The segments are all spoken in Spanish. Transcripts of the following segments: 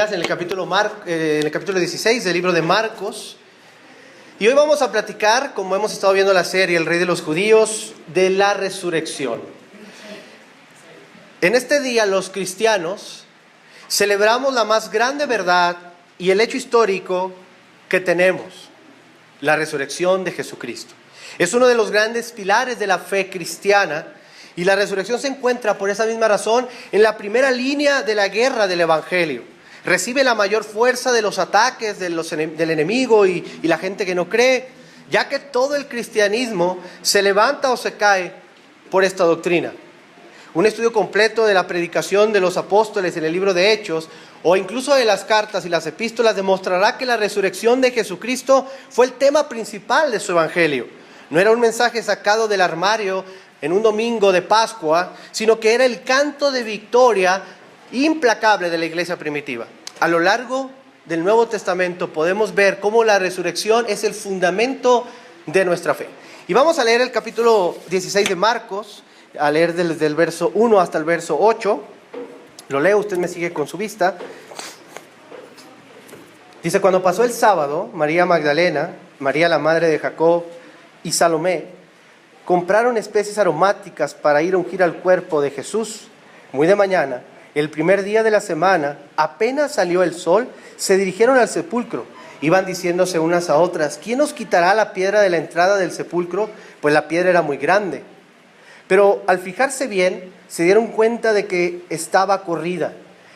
Biblias en el capítulo 16 del libro de Marcos. Y hoy vamos a platicar, como hemos estado viendo la serie El Rey de los Judíos, de la resurrección. En este día los cristianos celebramos la más grande verdad y el hecho histórico que tenemos, la resurrección de Jesucristo. Es uno de los grandes pilares de la fe cristiana. Y la resurrección se encuentra, por esa misma razón, en la primera línea de la guerra del Evangelio. Recibe la mayor fuerza de los ataques del enemigo y la gente que no cree, ya que todo el cristianismo se levanta o se cae por esta doctrina. Un estudio completo de la predicación de los apóstoles en el libro de Hechos, o incluso de las cartas y las epístolas, demostrará que la resurrección de Jesucristo fue el tema principal de su Evangelio. No era un mensaje sacado del armario en un domingo de Pascua, sino que era el canto de victoria implacable de la iglesia primitiva. A lo largo del Nuevo Testamento podemos ver cómo la resurrección es el fundamento de nuestra fe. Y vamos a leer el capítulo 16 de Marcos, a leer desde el verso 1 hasta el verso 8. Lo leo, usted me sigue con su vista. Dice: cuando pasó el sábado, María Magdalena, María la madre de Jacob y Salomé compraron especies aromáticas para ir a ungir al cuerpo de Jesús. Muy de mañana, el primer día de la semana, apenas salió el sol, se dirigieron al sepulcro. Iban diciéndose unas a otras: ¿quién nos quitará la piedra de la entrada del sepulcro? Pues la piedra era muy grande. Pero al fijarse bien, se dieron cuenta de que estaba corrida.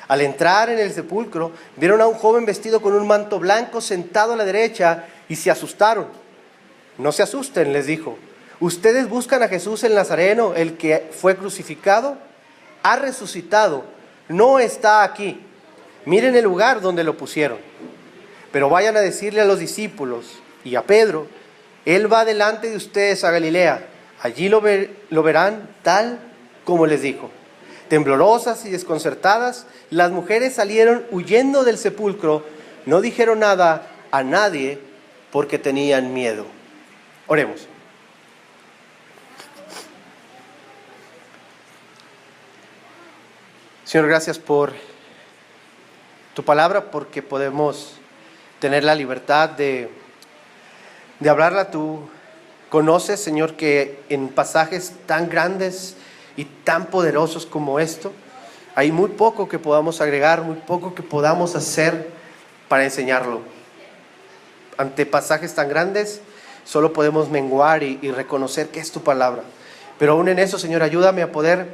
Al entrar en el sepulcro, vieron a un joven vestido con un manto blanco sentado a la derecha y se asustaron. No se asusten, les dijo. Ustedes buscan a Jesús el Nazareno, el que fue crucificado. Ha resucitado, no está aquí. Miren el lugar donde lo pusieron. Pero vayan a decirle a los discípulos y a Pedro: Él va delante de ustedes a Galilea. Allí lo verán tal como les dijo. Temblorosas y desconcertadas, las mujeres salieron huyendo del sepulcro. No dijeron nada a nadie porque tenían miedo. Oremos. Señor, gracias por tu palabra, porque podemos tener la libertad de hablarla. Tú conoces, Señor, que en pasajes tan grandes y tan poderosos como esto, hay muy poco que podamos agregar, muy poco que podamos hacer para enseñarlo. Ante pasajes tan grandes, solo podemos menguar y reconocer que es tu palabra. Pero aún en eso, Señor, ayúdame a poder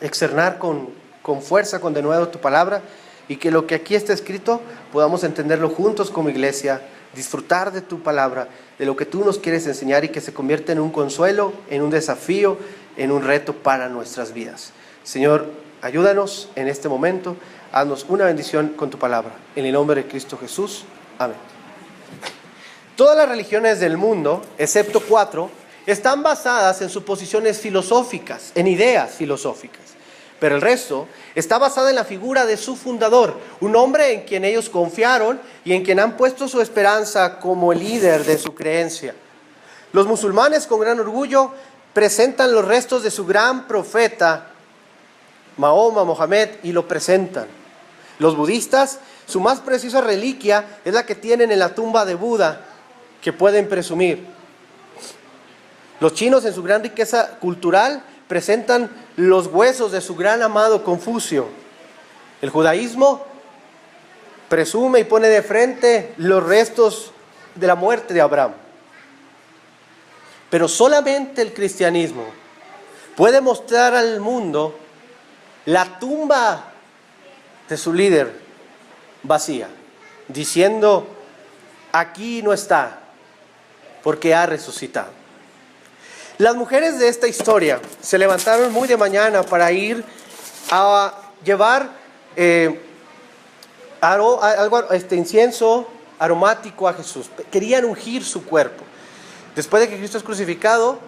externar con fuerza, con denuedo tu palabra, y que lo que aquí está escrito podamos entenderlo juntos como iglesia, disfrutar de tu palabra, de lo que tú nos quieres enseñar, y que se convierta en un consuelo, en un desafío, en un reto para nuestras vidas. Señor, ayúdanos en este momento, haznos una bendición con tu palabra. En el nombre de Cristo Jesús. Amén. Todas las religiones del mundo, excepto 4, están basadas en suposiciones filosóficas, en ideas filosóficas. Pero el resto está basada en la figura de su fundador, un hombre en quien ellos confiaron y en quien han puesto su esperanza como el líder de su creencia. Los musulmanes, con gran orgullo, presentan los restos de su gran profeta Mahoma, Mohammed, y lo presentan. Los budistas, su más preciosa reliquia es la que tienen en la tumba de Buda, que pueden presumir. Los chinos, en su gran riqueza cultural, presentan los huesos de su gran amado Confucio. El judaísmo presume y pone de frente los restos de la muerte de Abraham. Pero solamente el cristianismo puede mostrar al mundo la tumba de su líder vacía, diciendo: aquí no está, porque ha resucitado. Las mujeres de esta historia se levantaron muy de mañana para ir a llevar incienso aromático a Jesús. Querían ungir su cuerpo. Después de que Cristo es crucificado,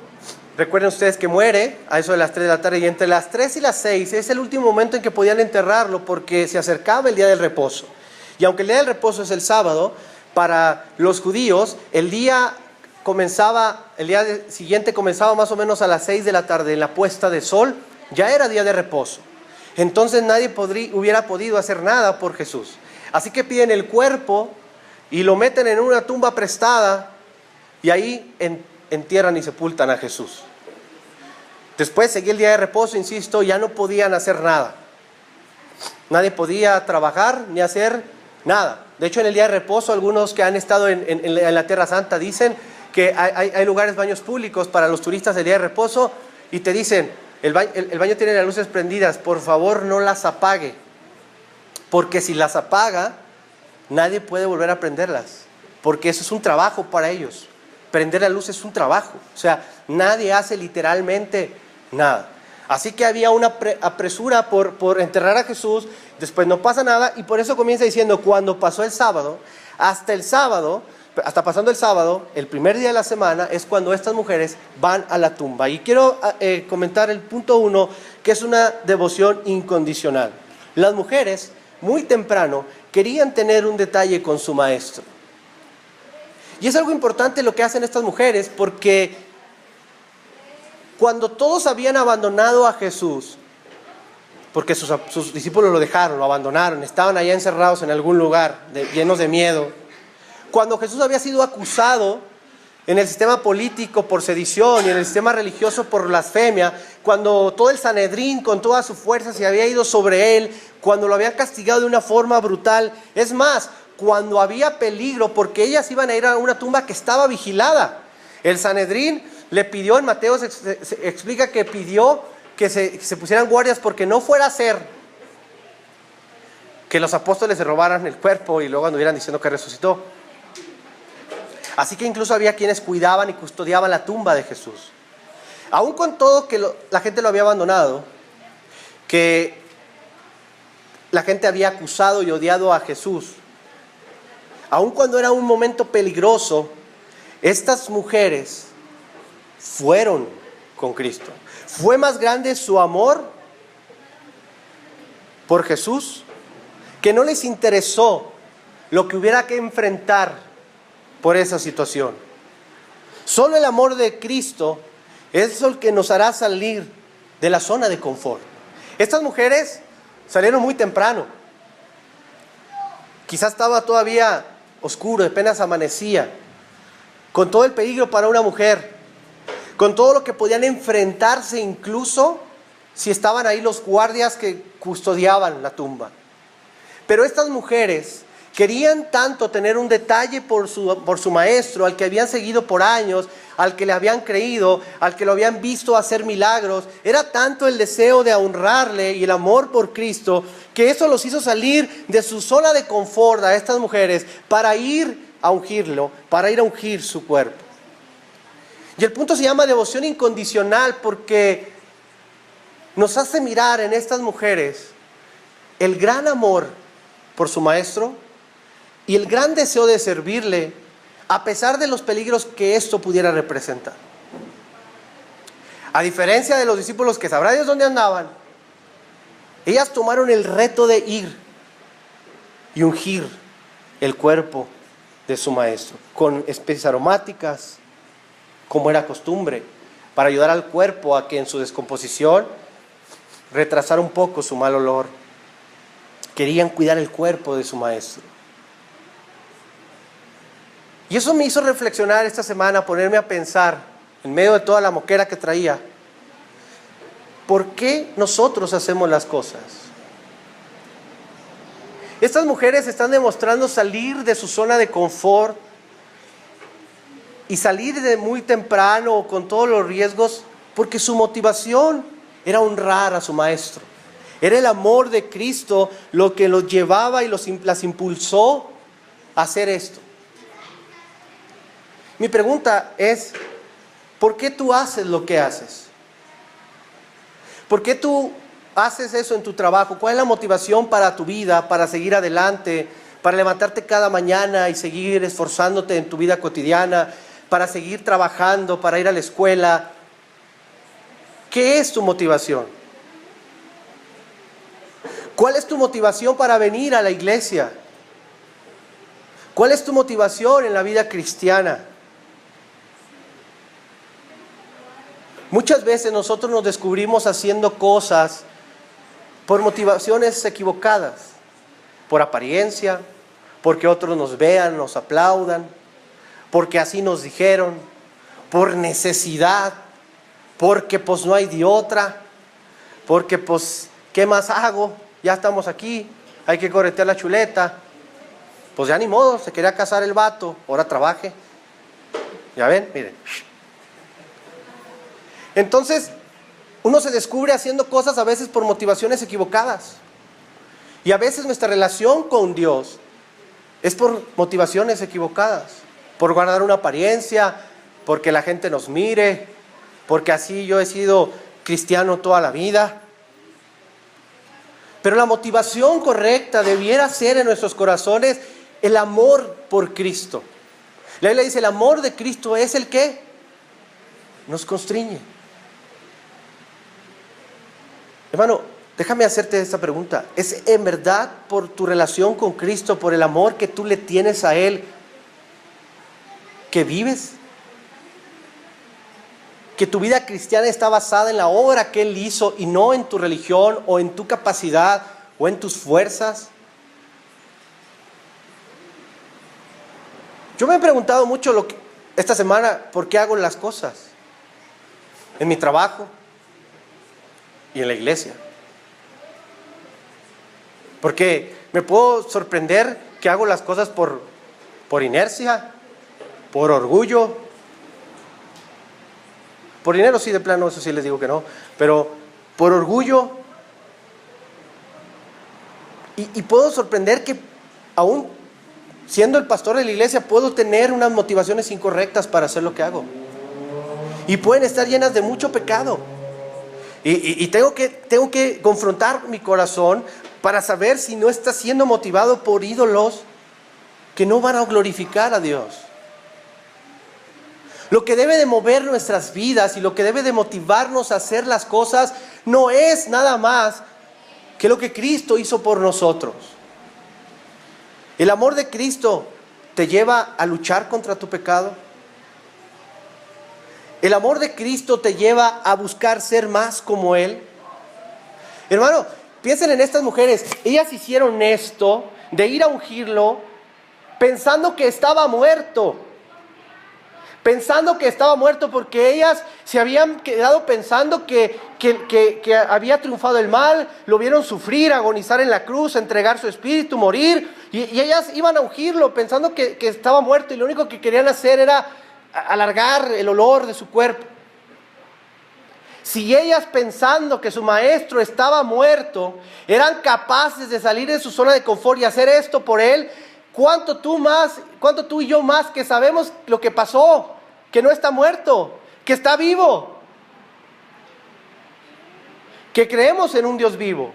recuerden ustedes que muere a eso de las 3 de la tarde, y entre las 3 y las 6 es el último momento en que podían enterrarlo, porque se acercaba el día del reposo. Y aunque el día del reposo es el sábado, para los judíos el día siguiente comenzaba más o menos a las 6 de la tarde, en la puesta de sol, ya era día de reposo. Entonces nadie hubiera podido hacer nada por Jesús. Así que piden el cuerpo y lo meten en una tumba prestada y ahí entierran y sepultan a Jesús. Después seguía el día de reposo, insisto, ya no podían hacer nada. Nadie podía trabajar ni hacer nada. De hecho, en el día de reposo, algunos que han estado en la Tierra Santa dicen que hay lugares, baños públicos para los turistas del día de reposo, y te dicen, el baño tiene las luces prendidas, por favor no las apague, porque si las apaga, nadie puede volver a prenderlas, porque eso es un trabajo para ellos. Prender la luz es un trabajo, o sea, nadie hace literalmente nada. Así que había una apresura por enterrar a Jesús, después no pasa nada, y por eso comienza diciendo, cuando pasó el sábado, hasta pasando el sábado, el primer día de la semana, es cuando estas mujeres van a la tumba. Y quiero comentar el punto 1, que es una devoción incondicional. Las mujeres, muy temprano, querían tener un detalle con su maestro. Y es algo importante lo que hacen estas mujeres, porque cuando todos habían abandonado a Jesús, porque sus discípulos lo dejaron, lo abandonaron, estaban allá encerrados en algún lugar, llenos de miedo. Cuando Jesús había sido acusado en el sistema político por sedición y en el sistema religioso por blasfemia, cuando todo el Sanedrín con toda su fuerza se había ido sobre él, cuando lo habían castigado de una forma brutal, es más, cuando había peligro porque ellas iban a ir a una tumba que estaba vigilada. El Sanedrín le pidió, en Mateo se explica que pidió que se pusieran guardias porque no fuera a ser que los apóstoles se robaran el cuerpo y luego anduvieran diciendo que resucitó. Así que incluso había quienes cuidaban y custodiaban la tumba de Jesús. Aún con todo que la gente lo había abandonado, que la gente había acusado y odiado a Jesús, aún cuando era un momento peligroso, estas mujeres fueron con Cristo. Fue más grande su amor por Jesús, que no les interesó lo que hubiera que enfrentar por esa situación. Solo el amor de Cristo es el que nos hará salir de la zona de confort. Estas mujeres salieron muy temprano. Quizás estaba todavía oscuro, apenas amanecía, con todo el peligro para una mujer, con todo lo que podían enfrentarse, incluso si estaban ahí los guardias que custodiaban la tumba. Pero estas mujeres querían tanto tener un detalle por su maestro, al que habían seguido por años, al que le habían creído, al que lo habían visto hacer milagros. Era tanto el deseo de honrarle y el amor por Cristo, que eso los hizo salir de su zona de confort a estas mujeres para ir a ungirlo, para ir a ungir su cuerpo. Y el punto se llama devoción incondicional, porque nos hace mirar en estas mujeres el gran amor por su maestro y el gran deseo de servirle, a pesar de los peligros que esto pudiera representar. A diferencia de los discípulos que sabrá Dios dónde andaban, ellas tomaron el reto de ir y ungir el cuerpo de su maestro con especies aromáticas, como era costumbre, para ayudar al cuerpo a que en su descomposición retrasara un poco su mal olor. Querían cuidar el cuerpo de su maestro. Y eso me hizo reflexionar esta semana, ponerme a pensar, en medio de toda la moquera que traía, ¿por qué nosotros hacemos las cosas? Estas mujeres están demostrando salir de su zona de confort y salir de muy temprano con todos los riesgos, porque su motivación era honrar a su maestro. Era el amor de Cristo lo que los llevaba y las impulsó a hacer esto. Mi pregunta es, ¿por qué tú haces lo que haces? ¿Por qué tú haces eso en tu trabajo? ¿Cuál es la motivación para tu vida, para seguir adelante, para levantarte cada mañana y seguir esforzándote en tu vida cotidiana, para seguir trabajando, para ir a la escuela? ¿Qué es tu motivación? ¿Cuál es tu motivación para venir a la iglesia? ¿Cuál es tu motivación en la vida cristiana? Muchas veces nosotros nos descubrimos haciendo cosas por motivaciones equivocadas, por apariencia, porque otros nos vean, nos aplaudan, porque así nos dijeron, por necesidad, porque pues no hay de otra, porque pues, ¿qué más hago? Ya estamos aquí, hay que corretear la chuleta. Pues ya ni modo, se quería casar el vato, ahora trabaje. Ya ven, miren. Entonces, uno se descubre haciendo cosas a veces por motivaciones equivocadas. Y a veces nuestra relación con Dios es por motivaciones equivocadas. Por guardar una apariencia, porque la gente nos mire, porque así yo he sido cristiano toda la vida. Pero la motivación correcta debiera ser en nuestros corazones el amor por Cristo. La Biblia dice, el amor de Cristo es el que nos constriñe. Hermano, déjame hacerte esta pregunta. ¿Es en verdad por tu relación con Cristo, por el amor que tú le tienes a Él, que vives? ¿Que tu vida cristiana está basada en la obra que Él hizo y no en tu religión o en tu capacidad o en tus fuerzas? Yo me he preguntado mucho esta semana por qué hago las cosas en mi trabajo y en la iglesia. Porque me puedo sorprender que hago las cosas por inercia, por orgullo. Por dinero sí, de plano, eso sí les digo que no. Pero por orgullo. Y puedo sorprender que aún siendo el pastor de la iglesia puedo tener unas motivaciones incorrectas para hacer lo que hago. Y pueden estar llenas de mucho pecado. Y tengo que confrontar mi corazón para saber si no está siendo motivado por ídolos que no van a glorificar a Dios. Lo que debe de mover nuestras vidas y lo que debe de motivarnos a hacer las cosas no es nada más que lo que Cristo hizo por nosotros. El amor de Cristo te lleva a luchar contra tu pecado. El amor de Cristo te lleva a buscar ser más como Él. Hermano, piensen en estas mujeres. Ellas hicieron esto de ir a ungirlo pensando que estaba muerto. Pensando que estaba muerto porque ellas se habían quedado pensando que había triunfado el mal, lo vieron sufrir, agonizar en la cruz, entregar su espíritu, morir, y ellas iban a ungirlo pensando que estaba muerto y lo único que querían hacer era alargar el olor de su cuerpo. Si ellas pensando que su maestro estaba muerto, eran capaces de salir de su zona de confort y hacer esto por él, ¿cuánto tú y yo más que sabemos lo que pasó? Que no está muerto, que está vivo, que creemos en un Dios vivo.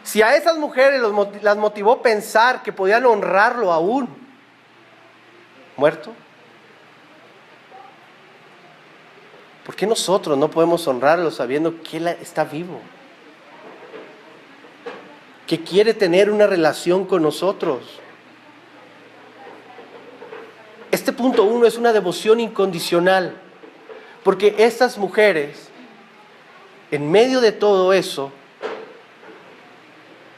Si a esas mujeres las motivó pensar que podían honrarlo aún muerto, ¿por qué nosotros no podemos honrarlo sabiendo que Él está vivo? Que quiere tener una relación con nosotros. Este punto 1 es una devoción incondicional, porque estas mujeres, en medio de todo eso,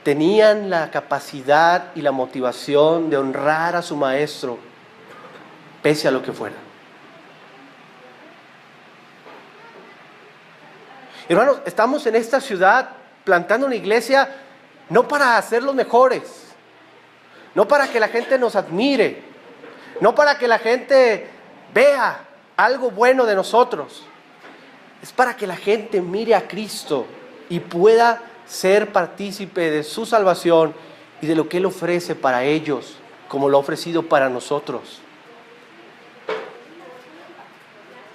tenían la capacidad y la motivación de honrar a su maestro, pese a lo que fuera. Hermanos, estamos en esta ciudad plantando una iglesia no para ser los mejores, no para que la gente nos admire, no para que la gente vea algo bueno de nosotros. Es para que la gente mire a Cristo y pueda ser partícipe de su salvación y de lo que Él ofrece para ellos, como lo ha ofrecido para nosotros.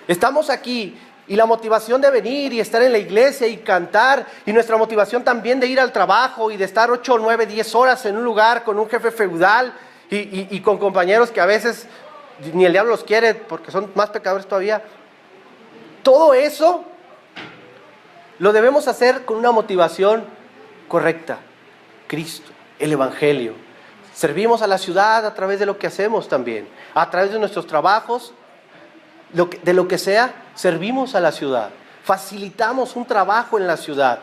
Estamos aquí y la motivación de venir y estar en la iglesia y cantar, y nuestra motivación también de ir al trabajo y de estar 8, 9, 10 horas en un lugar con un jefe feudal y con compañeros que a veces ni el diablo los quiere porque son más pecadores todavía. Todo eso lo debemos hacer con una motivación correcta: Cristo, el Evangelio. Servimos a la ciudad a través de lo que hacemos también, a través de nuestros trabajos, de lo que sea, servimos a la ciudad, facilitamos un trabajo en la ciudad.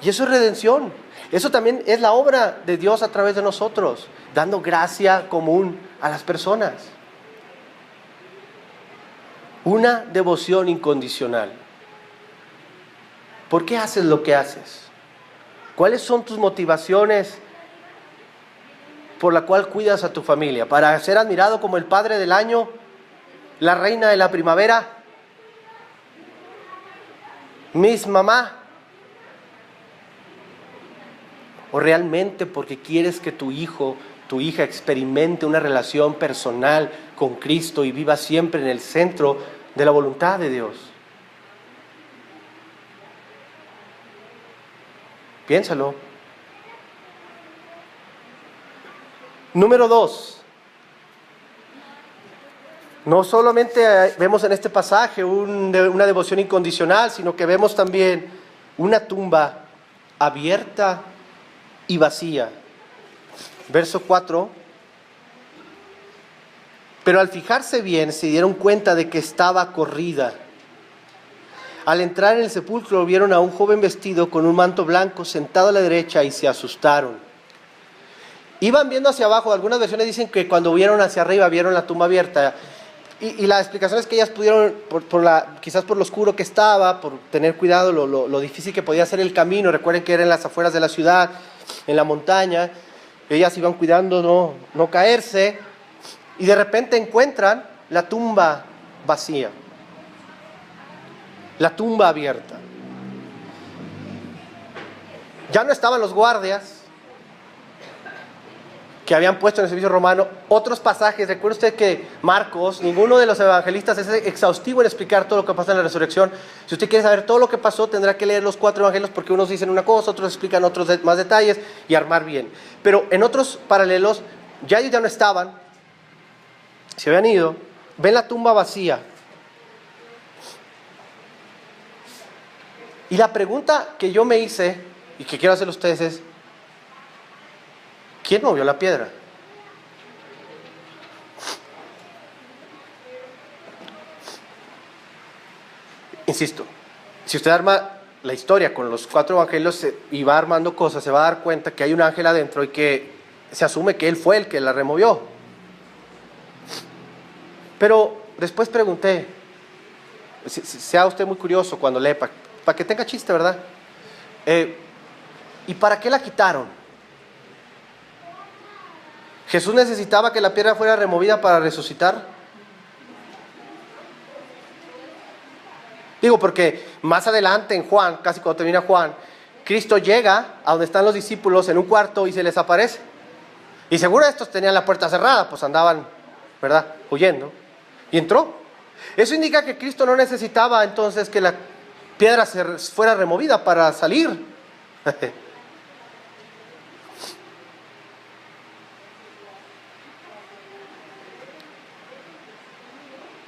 Y eso es redención. Eso también es la obra de Dios a través de nosotros, dando gracia común a las personas. Una devoción incondicional. ¿Por qué haces lo que haces? ¿Cuáles son tus motivaciones por la cual cuidas a tu familia? ¿Para ser admirado como el padre del año? ¿La reina de la primavera? ¿Miss Mamá? ¿O realmente porque quieres que tu hijo, tu hija experimente una relación personal con Cristo y viva siempre en el centro de la voluntad de Dios? Piénsalo. Número 2. No solamente vemos en este pasaje una devoción incondicional, sino que vemos también una tumba abierta y vacía. Verso 4. Pero al fijarse bien se dieron cuenta de que estaba corrida. Al entrar en el sepulcro vieron a un joven vestido con un manto blanco sentado a la derecha y se asustaron. Iban viendo hacia abajo. Algunas versiones dicen que cuando vieron hacia arriba vieron la tumba abierta. Y la explicación es que ellas pudieron, quizás por lo oscuro que estaba, por tener cuidado, lo difícil que podía ser el camino. Recuerden que era en las afueras de la ciudad, en la montaña. Ellas iban cuidando no caerse. Y de repente encuentran la tumba vacía. La tumba abierta. Ya no estaban los guardias que habían puesto en el servicio romano. Otros pasajes, recuerde usted que Marcos, ninguno de los evangelistas es exhaustivo en explicar todo lo que pasa en la resurrección. Si usted quiere saber todo lo que pasó, tendrá que leer los 4 evangelios, porque unos dicen una cosa, otros explican otros más detalles y armar bien. Pero en otros paralelos, ya ellos ya no estaban, se habían ido, ven la tumba vacía. Y la pregunta que yo me hice, y que quiero hacerle a ustedes es, ¿quién movió la piedra? Insisto, si usted arma la historia con los 4 evangelios y va armando cosas, se va a dar cuenta que hay un ángel adentro y que se asume que él fue el que la removió. Pero después pregunté, sea usted muy curioso cuando lee, para que tenga chiste, ¿verdad? ¿Y para qué la quitaron? ¿Jesús necesitaba que la piedra fuera removida para resucitar? Digo, porque más adelante en Juan, casi cuando termina Juan, Cristo llega a donde están los discípulos en un cuarto y se les aparece. Y seguro estos tenían la puerta cerrada, pues andaban, ¿verdad?, huyendo. Y entró. Eso indica que Cristo no necesitaba entonces que la piedra fuera removida para salir.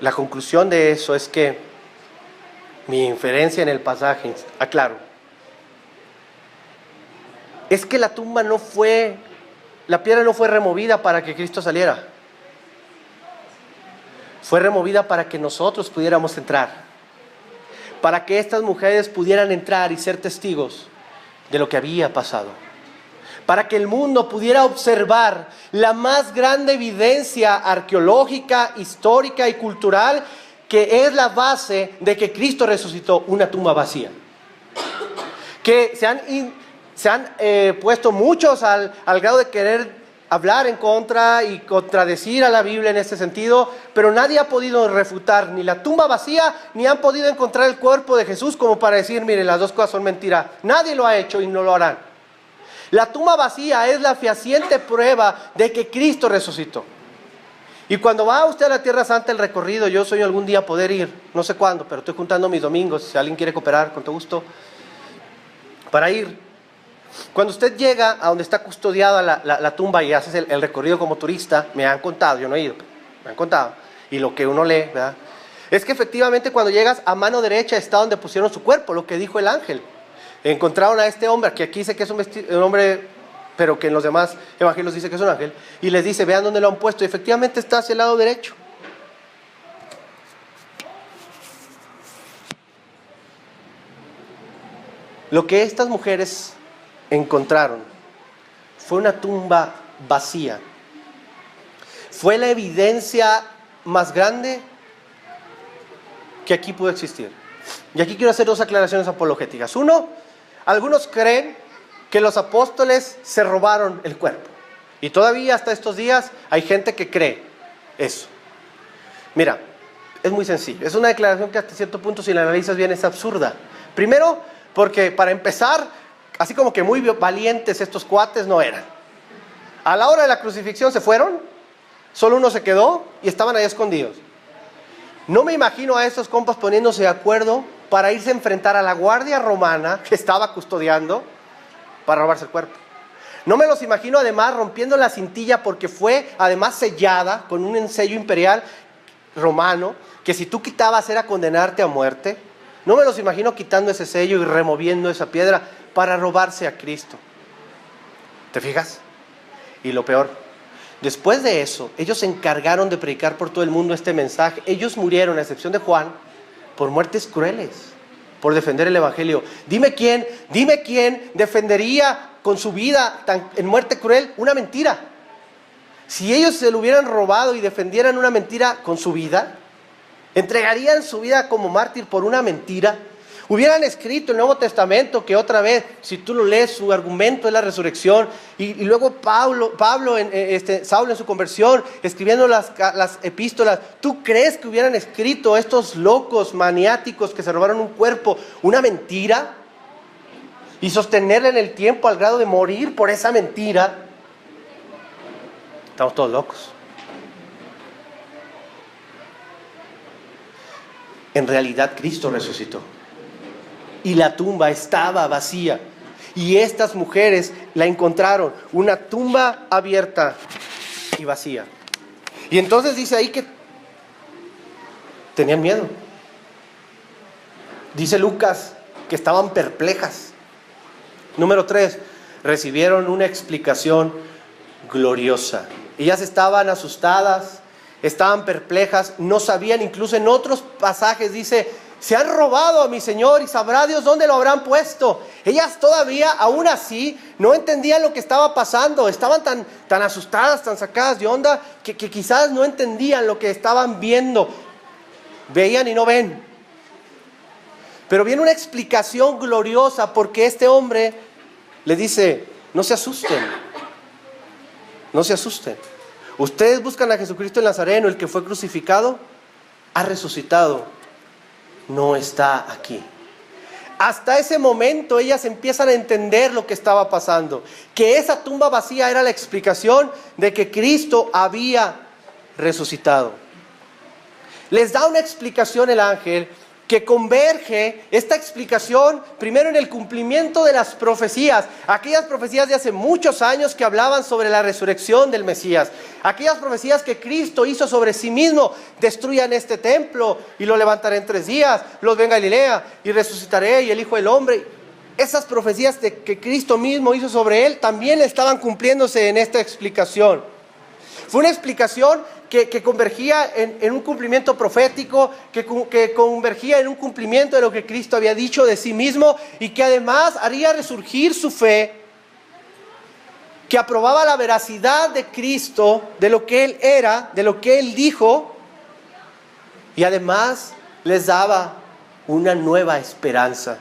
La conclusión de eso es que mi inferencia en el pasaje, aclaro, es que la piedra no fue removida para que Cristo saliera. Fue removida para que nosotros pudiéramos entrar. Para que estas mujeres pudieran entrar y ser testigos de lo que había pasado. Para que el mundo pudiera observar la más grande evidencia arqueológica, histórica y cultural, que es la base de que Cristo resucitó, una tumba vacía. Que se han puesto muchos al grado de querer hablar en contra y contradecir a la Biblia en este sentido, pero nadie ha podido refutar ni la tumba vacía, ni han podido encontrar el cuerpo de Jesús como para decir, miren, las dos cosas son mentira. Nadie lo ha hecho y no lo harán. La tumba vacía es la fehaciente prueba de que Cristo resucitó. Y cuando va usted a la Tierra Santa, el recorrido, yo sueño algún día poder ir, no sé cuándo, pero estoy juntando mis domingos, si alguien quiere cooperar, con todo gusto, para ir. Cuando usted llega a donde está custodiada la tumba y haces el recorrido como turista, me han contado, yo no he ido, me han contado, y lo que uno lee, ¿verdad?, es que efectivamente cuando llegas a mano derecha está donde pusieron su cuerpo, lo que dijo el ángel. Encontraron a este hombre, que aquí dice que es un hombre, pero que en los demás evangelios dice que es un ángel, y les dice, vean dónde lo han puesto, y efectivamente está hacia el lado derecho. Lo que estas mujeres encontraron fue una tumba vacía. Fue la evidencia más grande que aquí pudo existir. Y aquí quiero hacer dos aclaraciones apologéticas. Uno, algunos creen que los apóstoles se robaron el cuerpo. Y todavía hasta estos días hay gente que cree eso. Mira, es muy sencillo. Es una declaración que hasta cierto punto, si la analizas bien, es absurda. Primero, porque para empezar, así como que muy valientes estos cuates no eran. A la hora de la crucifixión se fueron, solo uno se quedó y estaban ahí escondidos. No me imagino a estos compas poniéndose de acuerdo para irse a enfrentar a la guardia romana que estaba custodiando para robarse el cuerpo. No me los imagino además rompiendo la cintilla, porque fue además sellada con un sello imperial romano que si tú quitabas era condenarte a muerte. No me los imagino quitando ese sello y removiendo esa piedra para robarse a Cristo. ¿Te fijas? Y lo peor, después de eso, ellos se encargaron de predicar por todo el mundo este mensaje. Ellos murieron, a excepción de Juan, por muertes crueles, por defender el evangelio. Dime quién defendería con su vida en muerte cruel una mentira. Si ellos se lo hubieran robado y defendieran una mentira con su vida, entregarían su vida como mártir por una mentira. Hubieran escrito el Nuevo Testamento, que otra vez, si tú lo lees, su argumento es la resurrección. Y luego Saulo en su conversión, escribiendo las epístolas. ¿Tú crees que hubieran escrito estos locos maniáticos que se robaron un cuerpo una mentira? Y sostenerla en el tiempo al grado de morir por esa mentira. Estamos todos locos. En realidad Cristo resucitó. Y la tumba estaba vacía. Y estas mujeres la encontraron, una tumba abierta y vacía. Y entonces dice ahí que tenían miedo. Dice Lucas que estaban perplejas. Número 3, recibieron una explicación gloriosa. Ellas estaban asustadas, estaban perplejas, no sabían. Incluso en otros pasajes dice: se han robado a mi Señor y sabrá Dios dónde lo habrán puesto. Ellas todavía, aún así, no entendían lo que estaba pasando. Estaban tan asustadas, tan sacadas de onda, que quizás no entendían lo que estaban viendo. Veían y no ven. Pero viene una explicación gloriosa, porque este hombre le dice: no se asusten, no se asusten. Ustedes buscan a Jesucristo el Nazareno, el que fue crucificado, ha resucitado, no está aquí. Hasta ese momento ellas empiezan a entender lo que estaba pasando, que esa tumba vacía era la explicación de que Cristo había resucitado. Les da una explicación el ángel que converge esta explicación primero en el cumplimiento de las profecías, aquellas profecías de hace muchos años que hablaban sobre la resurrección del Mesías, aquellas profecías que Cristo hizo sobre sí mismo: destruyan este templo y lo levantaré en 3 días, los ven a Galilea y resucitaré, y el Hijo del Hombre. Esas profecías que Cristo mismo hizo sobre él también estaban cumpliéndose en esta explicación. Fue una explicación que convergía en un cumplimiento profético, que convergía en un cumplimiento de lo que Cristo había dicho de sí mismo, y que además haría resurgir su fe, que aprobaba la veracidad de Cristo, de lo que Él era, de lo que Él dijo, y además les daba una nueva esperanza.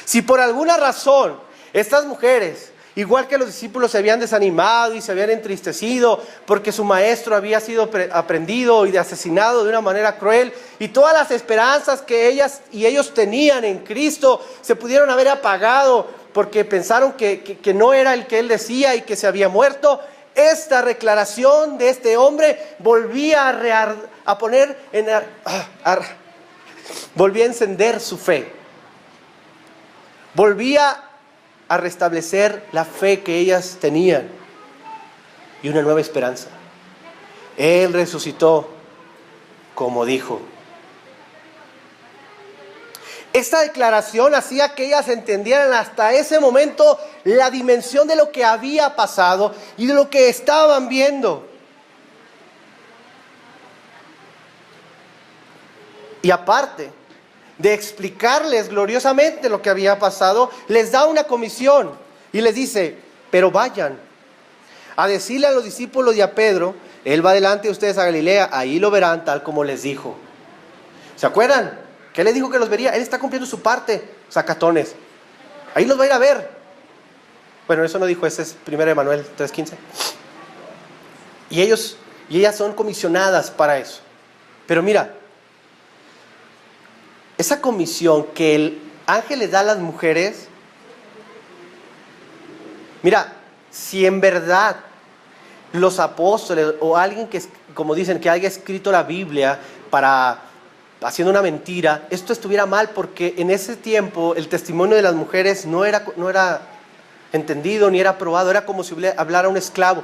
Si por alguna razón estas mujeres, igual que los discípulos, se habían desanimado y se habían entristecido porque su maestro había sido aprendido y asesinado de una manera cruel, y todas las esperanzas que ellas y ellos tenían en Cristo se pudieron haber apagado porque pensaron que no era el que él decía y que se había muerto, esta declaración de este hombre volvía volvía a encender su fe, volvía a restablecer la fe que ellas tenían y una nueva esperanza. Él resucitó como dijo. Esta declaración hacía que ellas entendieran hasta ese momento la dimensión de lo que había pasado y de lo que estaban viendo. Y aparte de explicarles gloriosamente lo que había pasado, les da una comisión. Y les dice, pero vayan a decirle a los discípulos y a Pedro, Él va delante de ustedes a Galilea, ahí lo verán tal como les dijo. ¿Se acuerdan? ¿Qué les dijo que los vería? Él está cumpliendo su parte, sacatones. Ahí los va a ir a ver. Bueno, eso no dijo, ese es 1 de Manuel 3:15. Y ellos y ellas son comisionadas para eso. Pero mira, esa comisión que el ángel le da a las mujeres, mira, si en verdad los apóstoles o alguien que, como dicen, que haya escrito la Biblia haciendo una mentira, esto estuviera mal, porque en ese tiempo el testimonio de las mujeres no era entendido ni era aprobado, era como si hablara un esclavo.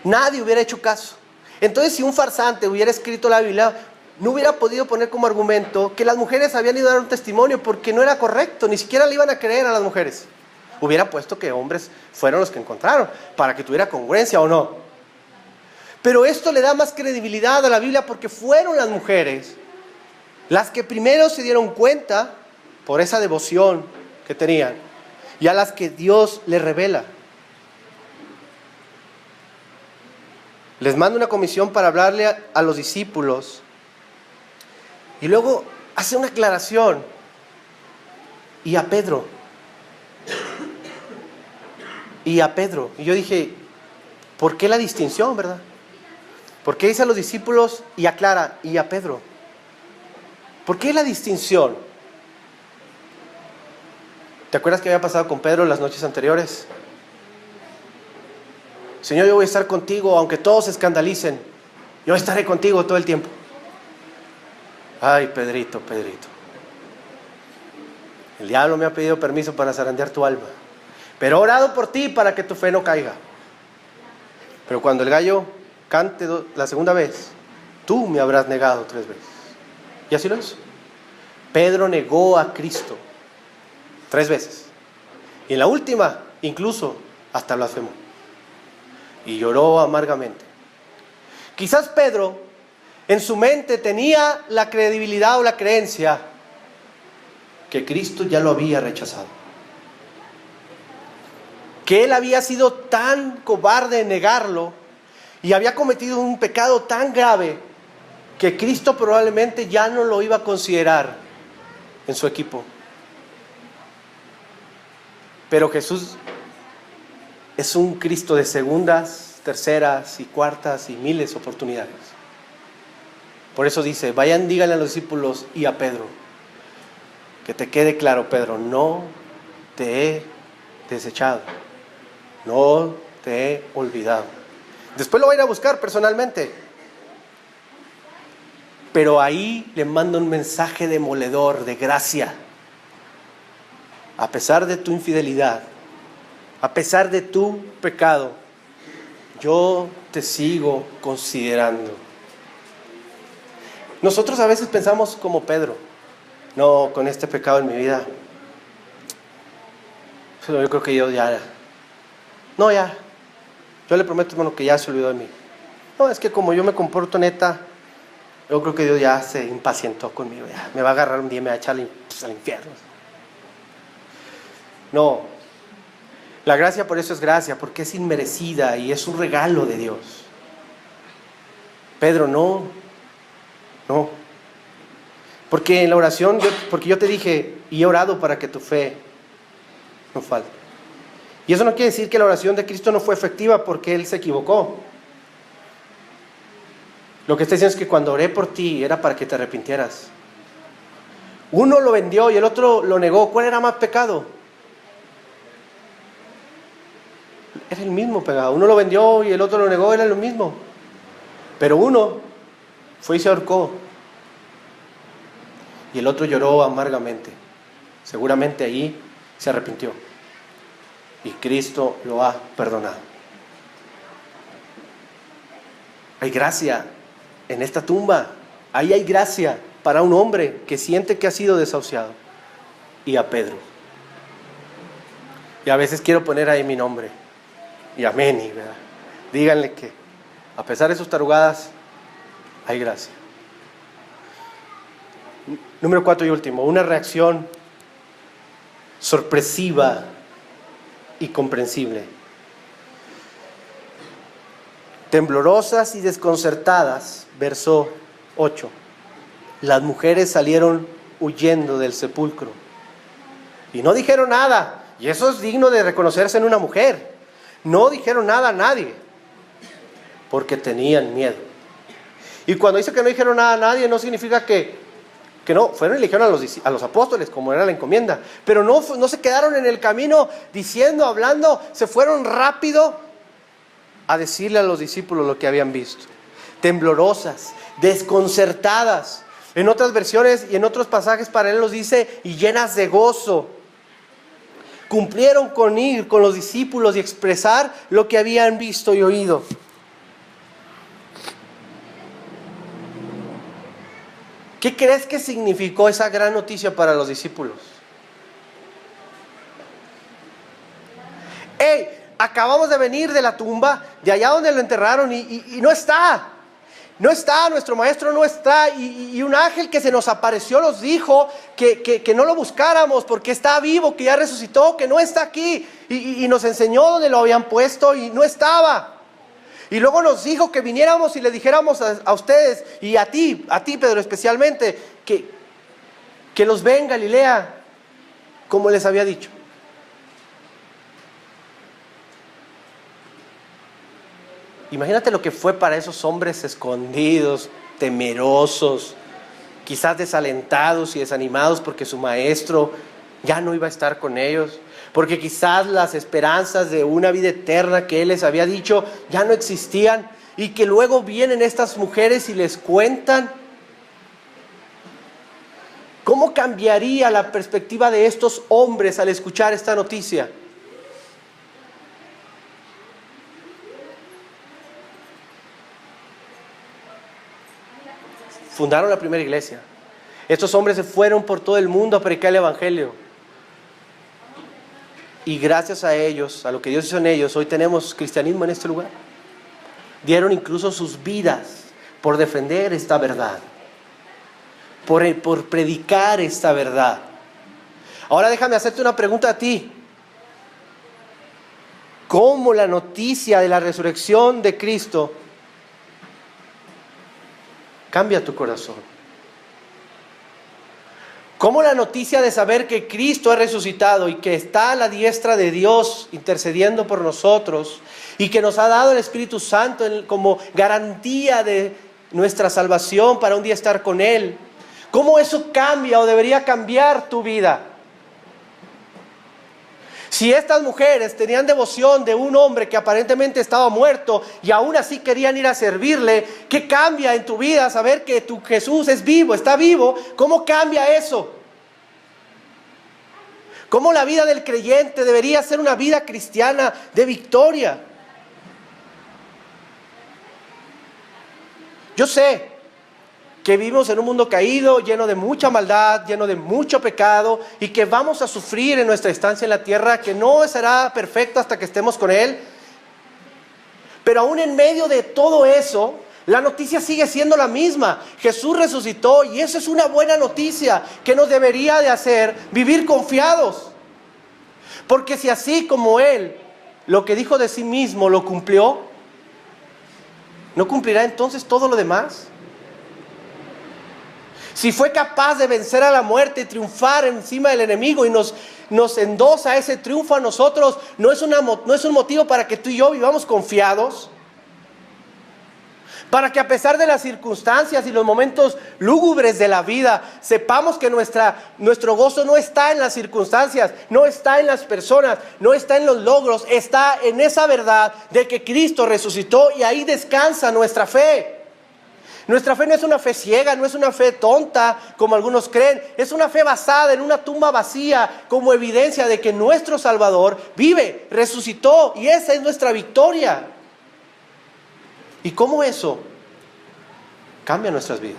Nadie hubiera hecho caso. Entonces, si un farsante hubiera escrito la Biblia, no hubiera podido poner como argumento que las mujeres habían ido a dar un testimonio, porque no era correcto, ni siquiera le iban a creer a las mujeres. Hubiera puesto que hombres fueron los que encontraron, para que tuviera congruencia o no. Pero esto le da más credibilidad a la Biblia, porque fueron las mujeres las que primero se dieron cuenta por esa devoción que tenían, y a las que Dios les revela. Les manda una comisión para hablarle a los discípulos, y luego hace una aclaración, y a Pedro. Y a Pedro. Y yo dije, ¿por qué la distinción, verdad? ¿Por qué dice a los discípulos y aclara, y a Pedro? ¿Por qué la distinción? ¿Te acuerdas qué había pasado con Pedro las noches anteriores? Señor, yo voy a estar contigo, aunque todos se escandalicen. Yo estaré contigo todo el tiempo. Ay, Pedrito, Pedrito. El diablo me ha pedido permiso para zarandear tu alma, pero he orado por ti para que tu fe no caiga. Pero cuando el gallo cante la segunda vez, tú me habrás negado 3 veces. Y así lo hizo. Pedro negó a Cristo 3 veces. Y en la última, incluso, hasta blasfemó. Y lloró amargamente. Quizás Pedro, en su mente, tenía la credibilidad o la creencia que Cristo ya lo había rechazado. Que él había sido tan cobarde en negarlo y había cometido un pecado tan grave que Cristo probablemente ya no lo iba a considerar en su equipo. Pero Jesús es un Cristo de segundas, terceras y cuartas y miles de oportunidades. Por eso dice, vayan, díganle a los discípulos y a Pedro, que te quede claro, Pedro, no te he desechado, no te he olvidado. Después lo va a ir a buscar personalmente, pero ahí le manda un mensaje demoledor, de gracia. A pesar de tu infidelidad, a pesar de tu pecado, yo te sigo considerando. Nosotros a veces pensamos como Pedro, no, con este pecado en mi vida, yo creo que Dios ya, no, ya, yo le prometo, hermano, que ya se olvidó de mí. No, es que como yo me comporto neta, yo creo que Dios ya se impacientó conmigo, ya me va a agarrar un día y me va a echar al infierno. No, la gracia por eso es gracia, porque es inmerecida y es un regalo de Dios. Pedro, no, porque en la oración, porque yo te dije, y he orado para que tu fe no falte. Y eso no quiere decir que la oración de Cristo no fue efectiva, porque Él se equivocó. Lo que está diciendo es que cuando oré por ti era para que te arrepintieras. Uno lo vendió y el otro lo negó. ¿Cuál era más pecado? Era el mismo pecado. Uno lo vendió y el otro lo negó, era lo mismo. Pero uno fue y se ahorcó, y el otro lloró amargamente. Seguramente ahí se arrepintió, y Cristo lo ha perdonado. Hay gracia en esta tumba. Ahí hay gracia para un hombre que siente que ha sido desahuciado. Y a Pedro. Y a veces quiero poner ahí mi nombre. Y amén, ¿verdad? Díganle que a pesar de sus tarugadas, hay gracia. Número 4 y último, una reacción sorpresiva y comprensible. Temblorosas y desconcertadas, verso 8. Las mujeres salieron huyendo del sepulcro y no dijeron nada. Y eso es digno de reconocerse en una mujer. No dijeron nada a nadie porque tenían miedo. Y cuando dice que no dijeron nada a nadie, no significa que no, fueron y le dijeron a los apóstoles, como era la encomienda. Pero no se quedaron en el camino diciendo, hablando, se fueron rápido a decirle a los discípulos lo que habían visto. Temblorosas, desconcertadas. En otras versiones y en otros pasajes paralelos dice, y llenas de gozo. Cumplieron con ir con los discípulos y expresar lo que habían visto y oído. ¿Qué crees que significó esa gran noticia para los discípulos? ¡Hey! Acabamos de venir de la tumba, de allá donde lo enterraron y no está. No está, nuestro maestro no está. Y un ángel que se nos apareció nos dijo que no lo buscáramos porque está vivo, que ya resucitó, que no está aquí. Y nos enseñó dónde lo habían puesto y no estaba. Y luego nos dijo que viniéramos y le dijéramos a ustedes y a ti Pedro especialmente, que los ven Galilea, como les había dicho. Imagínate lo que fue para esos hombres escondidos, temerosos, quizás desalentados y desanimados porque su maestro ya no iba a estar con ellos, porque quizás las esperanzas de una vida eterna que él les había dicho ya no existían, y que luego vienen estas mujeres y les cuentan. ¿Cómo cambiaría la perspectiva de estos hombres al escuchar esta noticia? Fundaron la primera iglesia. Estos hombres se fueron por todo el mundo a predicar el evangelio. Y gracias a ellos, a lo que Dios hizo en ellos, hoy tenemos cristianismo en este lugar. Dieron incluso sus vidas por defender esta verdad, por predicar esta verdad. Ahora déjame hacerte una pregunta a ti. ¿Cómo la noticia de la resurrección de Cristo cambia tu corazón? ¿Cómo la noticia de saber que Cristo ha resucitado y que está a la diestra de Dios intercediendo por nosotros y que nos ha dado el Espíritu Santo como garantía de nuestra salvación para un día estar con Él? ¿Cómo eso cambia o debería cambiar tu vida? Si estas mujeres tenían devoción de un hombre que aparentemente estaba muerto y aún así querían ir a servirle, ¿qué cambia en tu vida saber que tu Jesús es vivo, está vivo? ¿Cómo cambia eso? ¿Cómo la vida del creyente debería ser una vida cristiana de victoria? Yo sé que vivimos en un mundo caído, lleno de mucha maldad, lleno de mucho pecado, y que vamos a sufrir en nuestra estancia en la tierra, que no será perfecto hasta que estemos con Él. Pero aún en medio de todo eso, la noticia sigue siendo la misma. Jesús resucitó y eso es una buena noticia que nos debería de hacer vivir confiados. Porque si así como Él, lo que dijo de sí mismo lo cumplió, ¿no cumplirá entonces todo lo demás? Si fue capaz de vencer a la muerte y triunfar encima del enemigo y nos endosa ese triunfo a nosotros, ¿no es un motivo para que tú y yo vivamos confiados? Para que a pesar de las circunstancias y los momentos lúgubres de la vida, sepamos que nuestro gozo no está en las circunstancias, no está en las personas, no está en los logros, está en esa verdad de que Cristo resucitó y ahí descansa nuestra fe. Nuestra fe no es una fe ciega, no es una fe tonta, como algunos creen. Es una fe basada en una tumba vacía, como evidencia de que nuestro Salvador vive, resucitó, y esa es nuestra victoria. ¿Y cómo eso cambia nuestras vidas?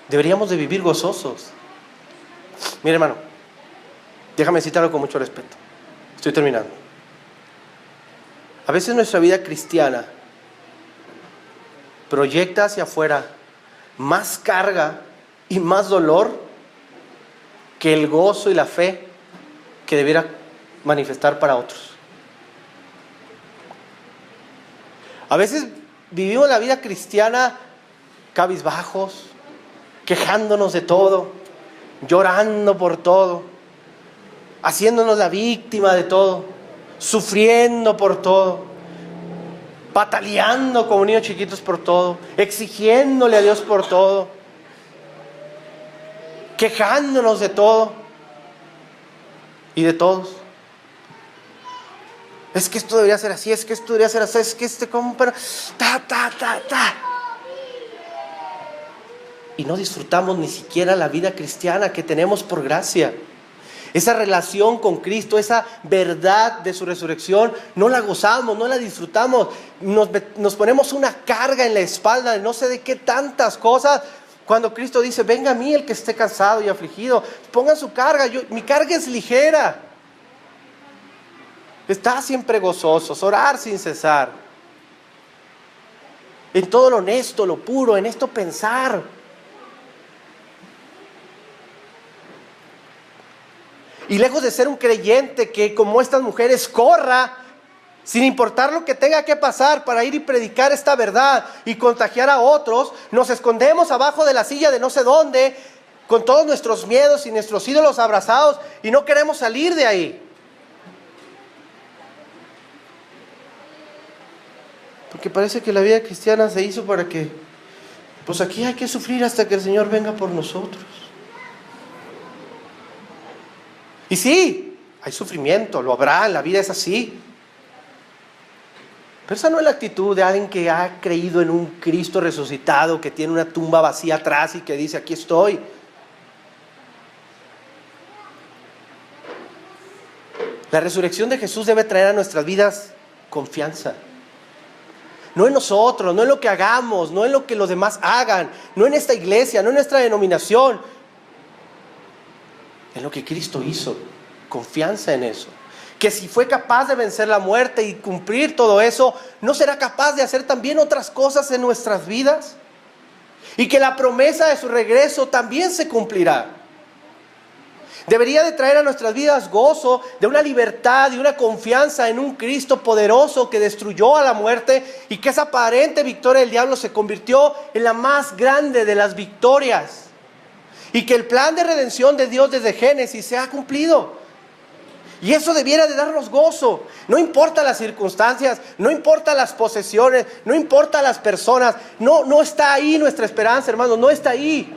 Deberíamos de vivir gozosos. Mira, hermano, déjame citarlo con mucho respeto. Estoy terminando. A veces nuestra vida cristiana proyecta hacia afuera más carga y más dolor que el gozo y la fe que debiera manifestar para otros. A veces vivimos la vida cristiana cabizbajos, quejándonos de todo, llorando por todo, haciéndonos la víctima de todo, sufriendo por todo, pataleando como niños chiquitos por todo, exigiéndole a Dios por todo, quejándonos de todo y de todos. Es que esto debería ser así, es que esto debería ser así, es que ¿cómo? Pero y no disfrutamos ni siquiera la vida cristiana que tenemos por gracia. Esa relación con Cristo, esa verdad de su resurrección, no la gozamos, no la disfrutamos. Nos ponemos una carga en la espalda de no sé de qué tantas cosas. Cuando Cristo dice, venga a mí el que esté cansado y afligido, pongan su carga, mi carga es ligera. Estar siempre gozosos, orar sin cesar. En todo lo honesto, lo puro, en esto pensar. Y lejos de ser un creyente que como estas mujeres corra, sin importar lo que tenga que pasar para ir y predicar esta verdad y contagiar a otros, nos escondemos abajo de la silla de no sé dónde, con todos nuestros miedos y nuestros ídolos abrazados y no queremos salir de ahí. Porque parece que la vida cristiana se hizo para que, pues aquí hay que sufrir hasta que el Señor venga por nosotros. Y sí, hay sufrimiento, lo habrá, la vida es así. Pero esa no es la actitud de alguien que ha creído en un Cristo resucitado, que tiene una tumba vacía atrás y que dice, aquí estoy. La resurrección de Jesús debe traer a nuestras vidas confianza. No en nosotros, no en lo que hagamos, no en lo que los demás hagan, no en esta iglesia, no en nuestra denominación. En lo que Cristo hizo, confianza en eso. Que si fue capaz de vencer la muerte y cumplir todo eso, ¿no será capaz de hacer también otras cosas en nuestras vidas? Y que la promesa de su regreso también se cumplirá. Debería de traer a nuestras vidas gozo de una libertad y una confianza en un Cristo poderoso que destruyó a la muerte y que esa aparente victoria del diablo se convirtió en la más grande de las victorias. Y que el plan de redención de Dios desde Génesis se ha cumplido. Y eso debiera de darnos gozo. No importa las circunstancias, no importa las posesiones, no importa las personas. No está ahí nuestra esperanza, hermanos, no está ahí.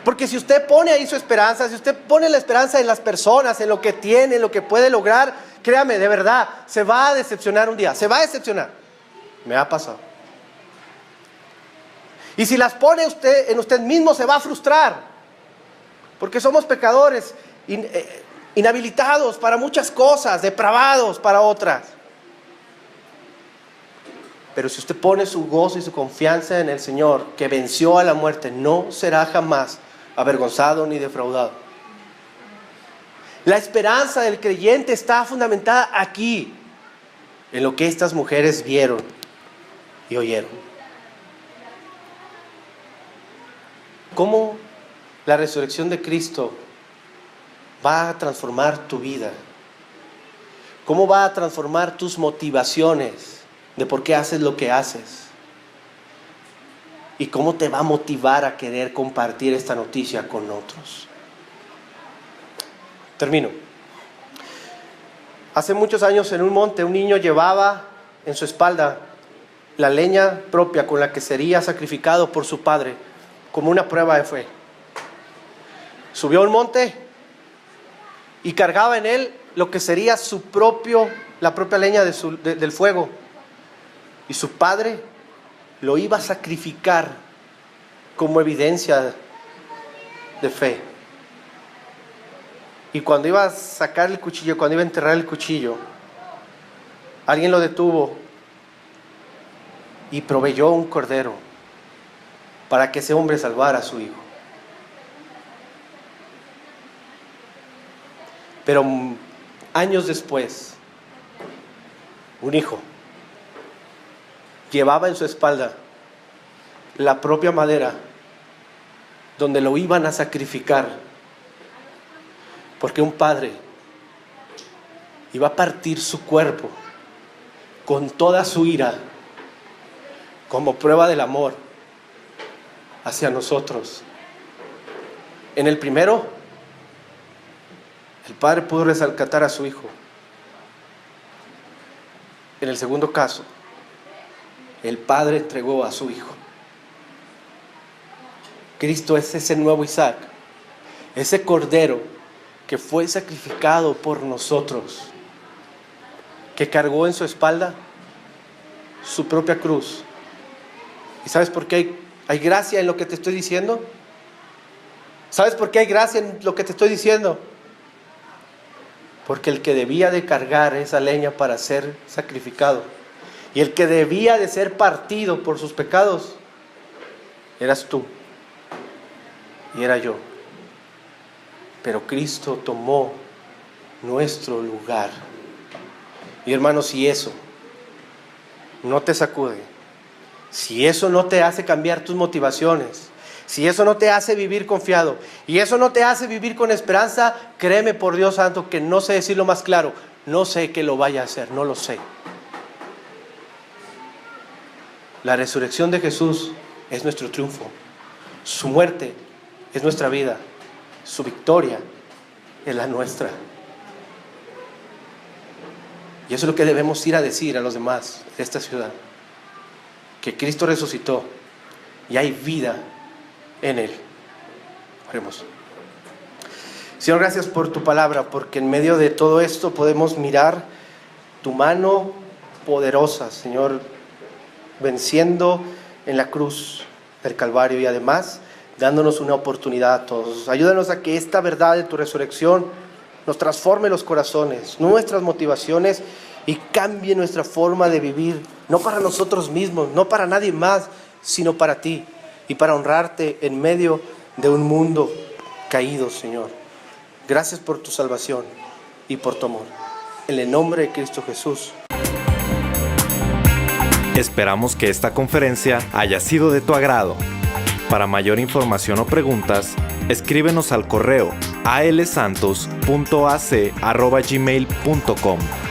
Porque si usted pone ahí su esperanza, si usted pone la esperanza en las personas, en lo que tiene, en lo que puede lograr, créame, de verdad, se va a decepcionar un día, se va a decepcionar. Me ha pasado. Y si las pone usted en usted mismo, se va a frustrar. Porque somos pecadores, inhabilitados para muchas cosas, depravados para otras. Pero si usted pone su gozo y su confianza en el Señor, que venció a la muerte, no será jamás avergonzado ni defraudado. La esperanza del creyente está fundamentada aquí, en lo que estas mujeres vieron y oyeron. ¿Cómo la resurrección de Cristo va a transformar tu vida? ¿Cómo va a transformar tus motivaciones de por qué haces lo que haces? ¿Y cómo te va a motivar a querer compartir esta noticia con otros? Termino. Hace muchos años en un monte un niño llevaba en su espalda la leña propia con la que sería sacrificado por su padre como una prueba de fe. Subió al monte y cargaba en él lo que sería la propia leña del fuego. Y su padre lo iba a sacrificar como evidencia de fe. Y cuando iba a sacar el cuchillo, cuando iba a enterrar el cuchillo, alguien lo detuvo y proveyó un cordero para que ese hombre salvara a su hijo. Pero años después, un hijo llevaba en su espalda la propia madera donde lo iban a sacrificar, porque un padre y va a partir su cuerpo con toda su ira como prueba del amor hacia nosotros. En el primero, el padre pudo rescatar a su hijo. En el segundo caso, el padre entregó a su hijo. Cristo es ese nuevo Isaac, ese cordero que fue sacrificado por nosotros, que cargó en su espalda su propia cruz. ¿Y sabes por qué hay gracia en lo que te estoy diciendo? ¿Sabes por qué hay gracia en lo que te estoy diciendo? Porque el que debía de cargar esa leña para ser sacrificado y el que debía de ser partido por sus pecados eras tú y era yo. Pero Cristo tomó nuestro lugar. Y hermanos, si eso no te sacude, si eso no te hace cambiar tus motivaciones, si eso no te hace vivir confiado y eso no te hace vivir con esperanza, créeme por Dios santo que no sé decirlo más claro, no sé que lo vaya a hacer, no lo sé. La resurrección de Jesús es nuestro triunfo, su muerte es nuestra vida, su victoria es la nuestra. Y eso es lo que debemos ir a decir a los demás de esta ciudad, que Cristo resucitó y hay vida en Él. Oremos. Señor, gracias por tu palabra, porque en medio de todo esto podemos mirar tu mano poderosa, Señor, venciendo en la cruz del Calvario y además dándonos una oportunidad a todos. Ayúdanos a que esta verdad de tu resurrección nos transforme los corazones, nuestras motivaciones y cambie nuestra forma de vivir, no para nosotros mismos, no para nadie más, sino para ti y para honrarte en medio de un mundo caído, Señor. Gracias por tu salvación y por tu amor. En el nombre de Cristo Jesús. Esperamos que esta conferencia haya sido de tu agrado. Para mayor información o preguntas, escríbenos al correo alsantos.ac@gmail.com.